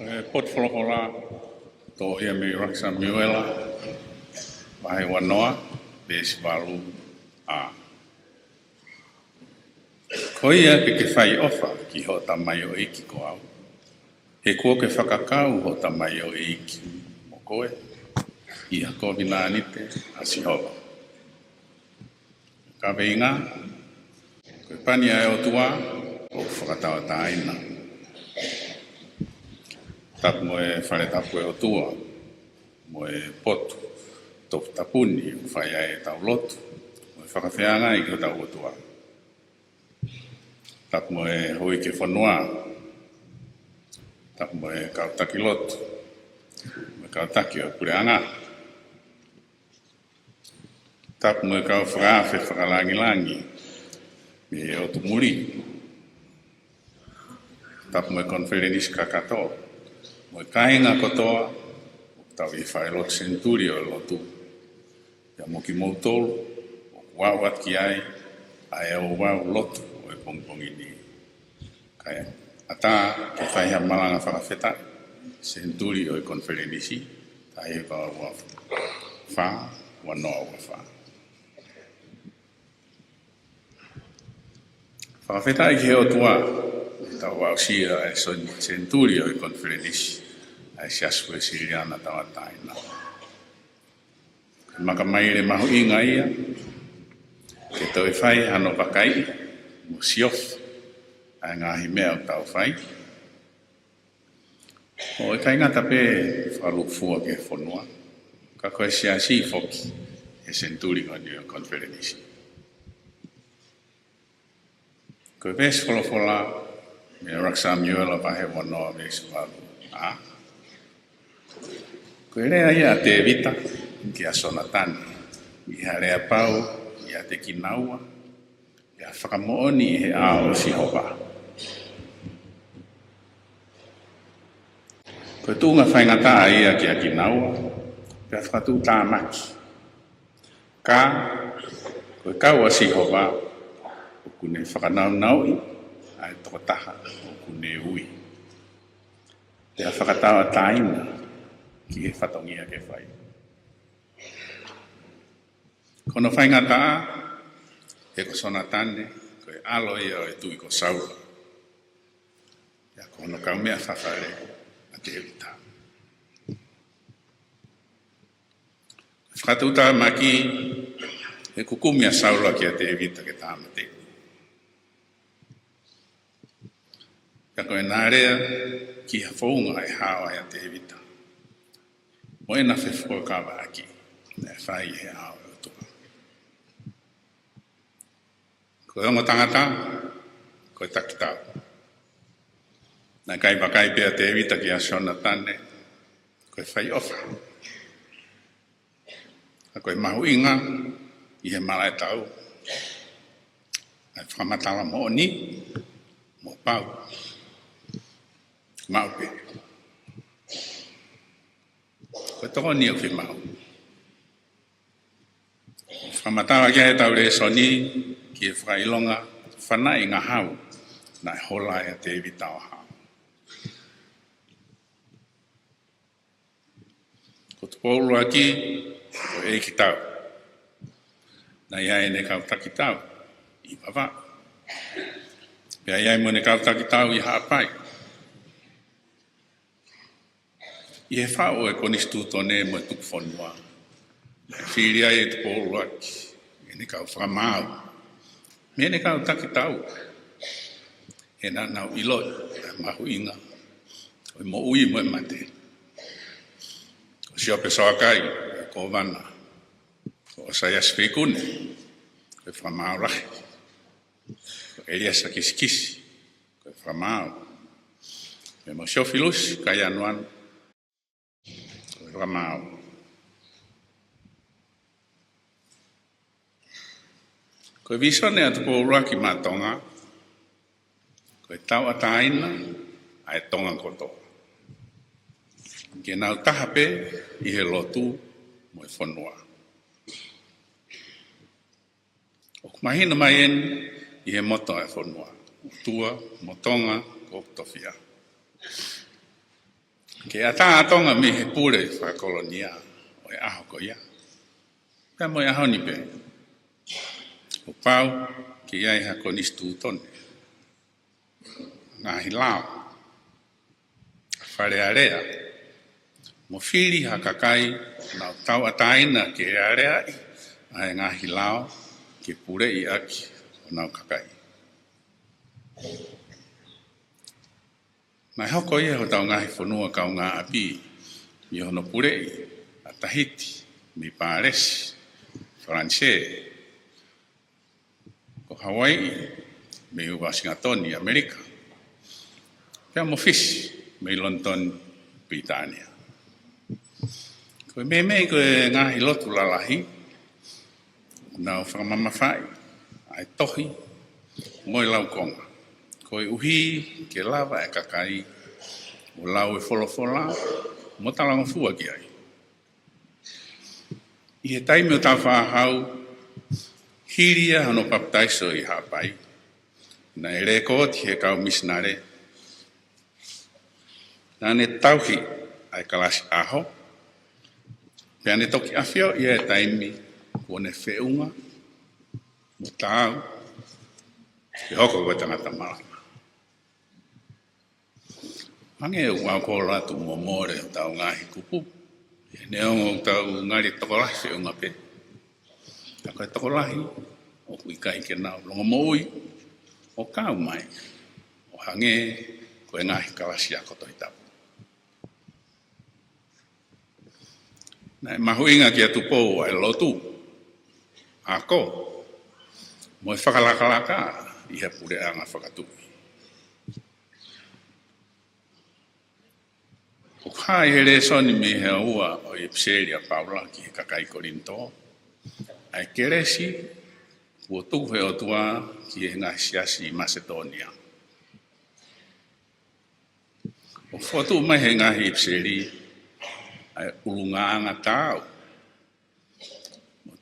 Pot wholohola, tō ia me raksa miwela, wahe wanoa, besi walu a. Ko ia ke whai ofa ki ho tamai o iki ko au. He kua ke whakakau ho tamai o iki mo koe, i a ko vina anite a sihoba. Ka veinga, koe pani ai o tua, o whakatawa taina. Tapu mo e whare tapu e o tua, mo e potu, tofu tapuni, whai ai tau lotu, mo e whakawhianga i ki o tau o tua. Tapu mo e hui ke whanua, tapu mo e kautaki lotu, mo e kautaki o kureanga. Tapu mo e kau whakawhi whakalangi-langi, me e o tumuri. Tapu mo e konferenisi kakato, mo e kainga kotoa, tau i whai lotu senturi o lotu. Ia mo ki mautolu, o kuawat ki ai, ai au wau lotu o e pongpongi ni. Kaya ata ke whai ha malanga whakawheta, senturi o e konferenisi, tai wa wha, wanoa wa wha. Whakawheta i ke o tua, tau wau sia e senturi o e konferenisi, ai siasu e siriana tawa taina. Maka maire mahu inga ia, ke tau e whai hano pakai, mo siof, ai ngahi mea o tau whai. O e kai ngata pe whalukfua ke whanua, ka koe siasi foki, e senturi o ni o konferenisi. Koe ves wholofola, me raksa miwela pahe wanoa ves walu. Koe rea ia te evita, ki a sonatani, i harea pau, i a te kinaua, i a whakamooni he a o sihopa. Koe tūnga whaingata ia ki a kinaua, pe a whakatū tā maki. Ka, koe kau a sihopa, o kune whakanau-naui, ai tokotaha o kune ui. Te a whakatawa taina, ki he whatongia ke whai. Kono whaingata a, he ko sonatane, koe alo ia o e tui ko saura. Ia kono kaumea whawhare a te evita. Whakatauta maki, he kukumia saura ki a te evita ke tāmate. Ia koe nārea, ki ha whaunga e hawa a te evita. Mo e na whewhua kawa aki, ne whai he hawa o tua. Koe ongo tangata, koe takitau. Nā kai pakai pia te evita ki a sonatane, koe whai ofa. A koe mahu inga, i he mara e tau. Ai whamatala mo ni, mo pau. Maupe. Koe toko ni o ki mau. Whamatawa kia he tau re soni, ki e whakailonga, whanai ngā hau, nā e hola e te evita o hau. Ko te pōulu aki, ko e ki tau. Nā iai ne kau taki tau, i wawa. Pea iai mo ne kau taki tau i haapai. I he whao e konistu tone mo e tuku whanua. Whiri ai e te pōru aki, e ne kau whakamau. Me ne kau taki tau. E nā nau iloi, e mahu inga. O mo ui mo e mate. O siope soakai, e ko wana. O sayas whikune, e whakamau rahi. O eliasa kisikisi, e whakamau. E mo siofilusi, kai anuan. Ramau. Koe visone atu po uraki mātonga, koe tau ataina, ai tonga koto. Ke nau tahape i he lotu mo e whanua. O kumahina mai en i he moto e whanua. Tua, motonga, ko tofia. Ke ata atonga me he pure whakakolonia o e aho ko ia. Pea mo e aho ni pe. O pau ke iai hako nistu tone. Ngahi lao. Whare area. Mo whiri hakakai na tau ataina ke area i. Ai ngahi lao ke pure i aki o nau kakai. Mai hoko ia ho tau ngahi whanua kau ngā api i hono pure i a Tahiti, mi Pāresi, Francais, ko Hawaii, me Washington, Amerika. Pea mo Fisi, me London, Britania. Koe me koe ngahi lotu lalahi, nau whakamamawhai, ai tohi, moi lau konga. Koe uhi ke lava e kakai, o lau e wholofola, mo talanga fua ki ai. I he taimi o tā whāhau, hiria hano baptaiso i hapai, na e rekoti he kau misinare, na ne tauhi ai kalasi aho, pea ne toki awhio i e taimi, ko ne whiunga, mo tāu, e hoko koe tangata malama. Mange e wau ko ratu mo more o tau ngahi kupu. E neongo o tau ngari tokolahi whiunga pe. Ta koe tokolahi, o kui kai ke nao longa moui, o kau mai, o hange koe ngahi kalasi a koto i tapu. Na e mahuinga ki atu pou ai lotu, ako, mo e whakalakalaka i he pure anga whakatui. O kai he re soni me he ua o i pseri a Paula ki he kakai Korinto, ai keresi ua tuku he o tua ki he ngā siasi i Macedonia. O whotu mai he ngā hi pseri, ai urungaanga tāu.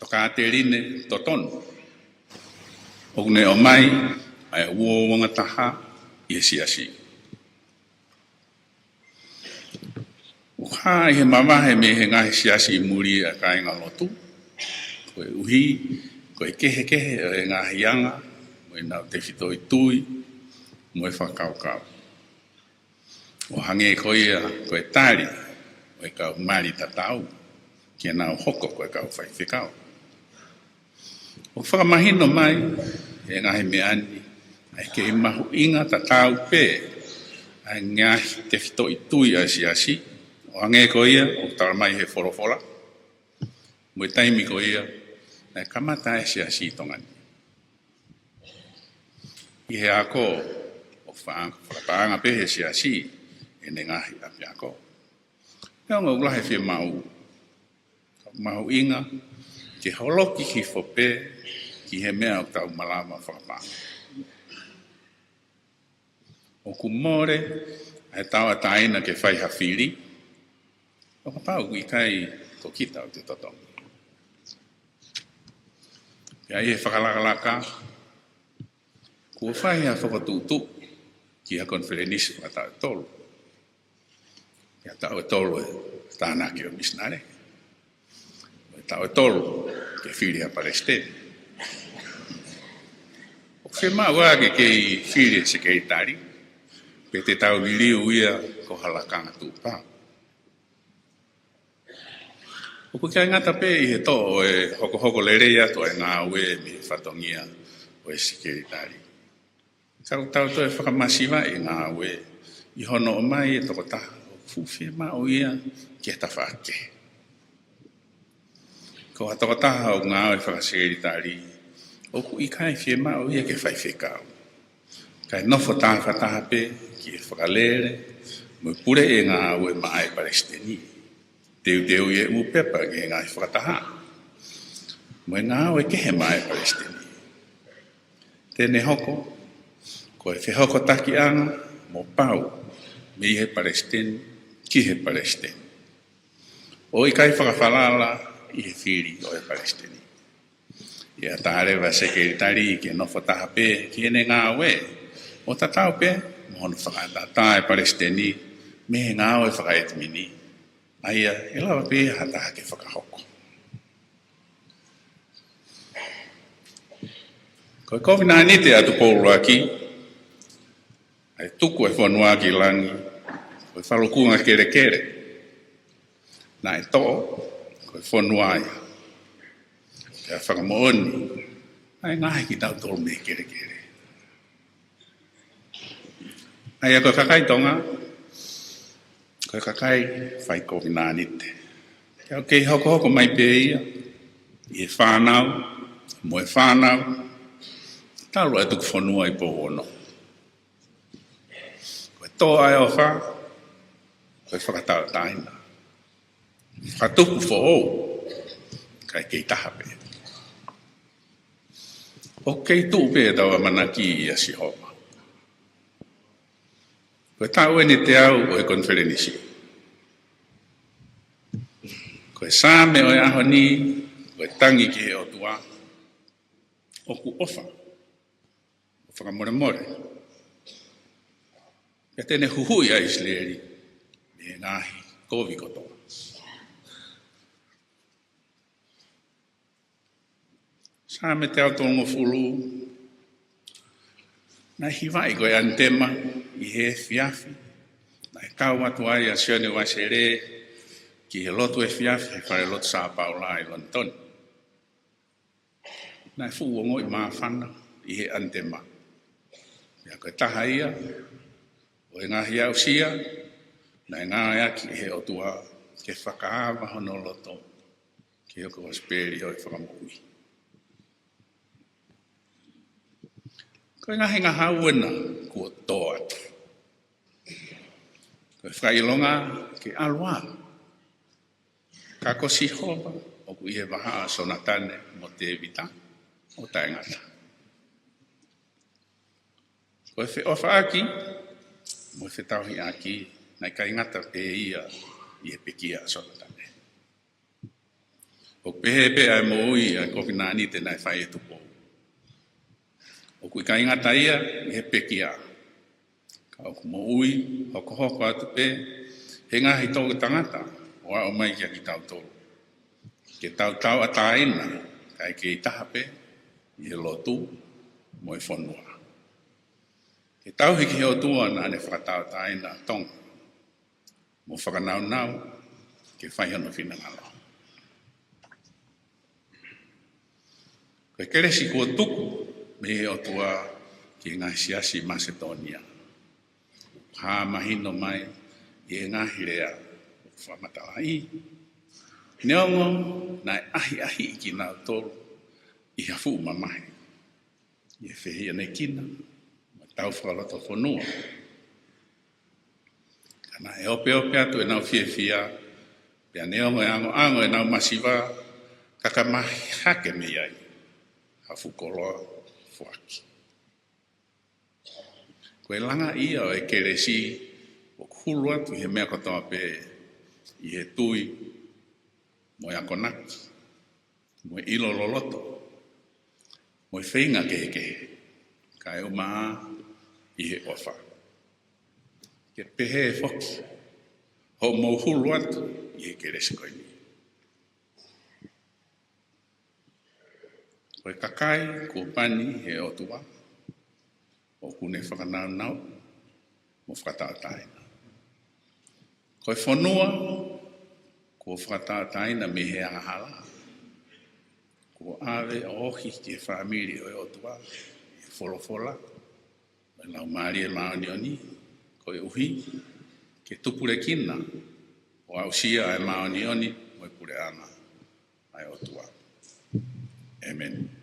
Toka te rine totonu. O ne o mai, ai uoanga taha i he siasi. O hai he mawahe me he ngahi siasi i muri a kāinga lotu. Koe uhi, koe kehe o e ngahi anga, mo e nau te whito i tui, mo e whakaukau. O hange koe tāri, o e kau mari tatau, kia nau hoko koe kau whaiwhikau. O whakamahino mai, e ngahi me ani, ai ke i mahu inga tatau pē, ai ngahi te whito i tui a siasi, o hange ko ia, o tara mai he whorofola. Mo e taimi ko ia, na kamata e siasi tongani. I he ako, o whakapaanga pe he siasi, e ne ngahi api ako. Pea ngā ulahe whia mau. Mahu inga, ke holoki ki whope, ki he mea o tau malama whakapaanga. O kumore, ai tau ataina ke whai hawhiri, o kapau i kai ko kita o te totongi. Pea i he whakalakalaka, kua whai a whakatutu ki a konferenisi o tau e tolu. Pea tau e tolu e tāna ki o misinare. O tau e tolu ke whiri a Palestine. O whema ua ke i whiri se kei tari, pe te tau liliu ia ko halakanga tūpau. O ku kia ngata pe i he to o e hoko lereia to e ngā ue mi whatongia o e sikeritari. Kau tau to e whakamasiwa i ngā ue i hono o mai e toko taha o fuwhia ma o ia ki e tawhake. Ko a toko taha o ngā ue whakasikeritari o ku i kai whia ma o ia ke whaiwhekau. Kai nofo taha pe ki e whakalere mo pure e ngā ue ma ai Palestini. Teu e upepa ke ngai whakataha. Mo e ngā oe kehe mai Palestini. Tēne hoko, ko e whehoko taki anga, mo pau, me i he Palestini, ki he Palestini. O i kai whakawhalala, i he whiri o e Palestini. I a tārewa sekeritari ke nofo taha pe, ki ene ngā oe, o tatau pe, mo hono whakatata e Palestini, me ngā o e whakaet mini. Aia, e lawa pe hata hake whakahoko. Koe COVID-19 te atu pōrua ki, ai tuku e whanua ki langi, koe whalokunga kere kere. Nā e tō, koe whanua ia. Kia whakamooni, ai ngahi ki tau tōru me kere kere. Ai a koe kakai tonga, koe kakai whai COVID-19. Kia o kei hoko hoko mai pe ia, i e whanau, mo e whanau, talo e tuku whanua i pōhono. Koe tō ai o wha, koe whakatau taina. Whatuku who'ou, kai kei taha pe. O kei tū pe e tawa manaki i a si homa. Koe tau e ni te au o e konferenisi. Koe sāme o e aho ni, koe tangi ki he o tua, o ku ofa. Whakamore more. Ia tēne huhui a Isleri, me ngāhi kōwi kotoa. Sā me te au tongo fulu, nai hiwai koe antema i he fiafi, nai kau atu ai a sione wasere, ki he lotu e fiafi, he whare lotu Sā Paula i London. Nai fuongo i māwhana i he antema. Ia koe taha ia, o e ngahi au sia, nai ngā aki he o tua, ke whakaawa hono loto, ki hoko wasperi o e whakamui. Koe ngahi ngā hauena kua tō atu. Koe whailonga ke alua. Ka kosi hoba, o ku ihe waha sonatane mo te evita, o tae ngata. Koe whi ofa aki, mo whi tauhi aki, nai kai ngata pe ia i e pekia sonatane. O pehe pe ai mo ui a COVID-19 te nai whai e tupo. O kui kai ngata ia, i he pekia. Ka o ku mo ui, hoko hoko atu pe, he ngahi tōku tangata, o a o mai kia ki tau tōru. Ke tau tau a tāina, kai ke i taha pe, i he lotu, mo e whanua. Ke tau hiki he o tua nā ne whakatau tāina tong, mo whakanau nau, ke whaihono whina ngalo. Koe keresi kua tuku, me he o tua ki ngā siasi Macedonia. Hā mahino mai, i e ngahi rea, whamatawai. Neongo, nai ahi ki nā tōru, i hafu mamahi. I e whehia nei kina, ma tau whakaloto whanua. Kana e ope atu e nau whia, pia neongo e ango e nau masiwa, kakamahi hake me iai, hafu koloa fuaki. Koe langa ia o e keresi, o kulu atu he mea kotoa pe, i he tui, mo e akonaki, mo e ilo loloto, mo e whainga kehe, ka e umaa i he ofa. Ke pehe e whoki, ho mo hulu atu i he keresi koini. Koe kakai, kua pani he otua, o kune whakanau nau, mo whakatau taina. Koe whanua, kua whakatau taina me he ahala. Kua awe ohi ki e whamiri o e otua, e wholofola, me lau maari e maonioni, koe uhi, ke tupure kina, o ausia e maonioni, mo e pure ana, ai otua. Amen.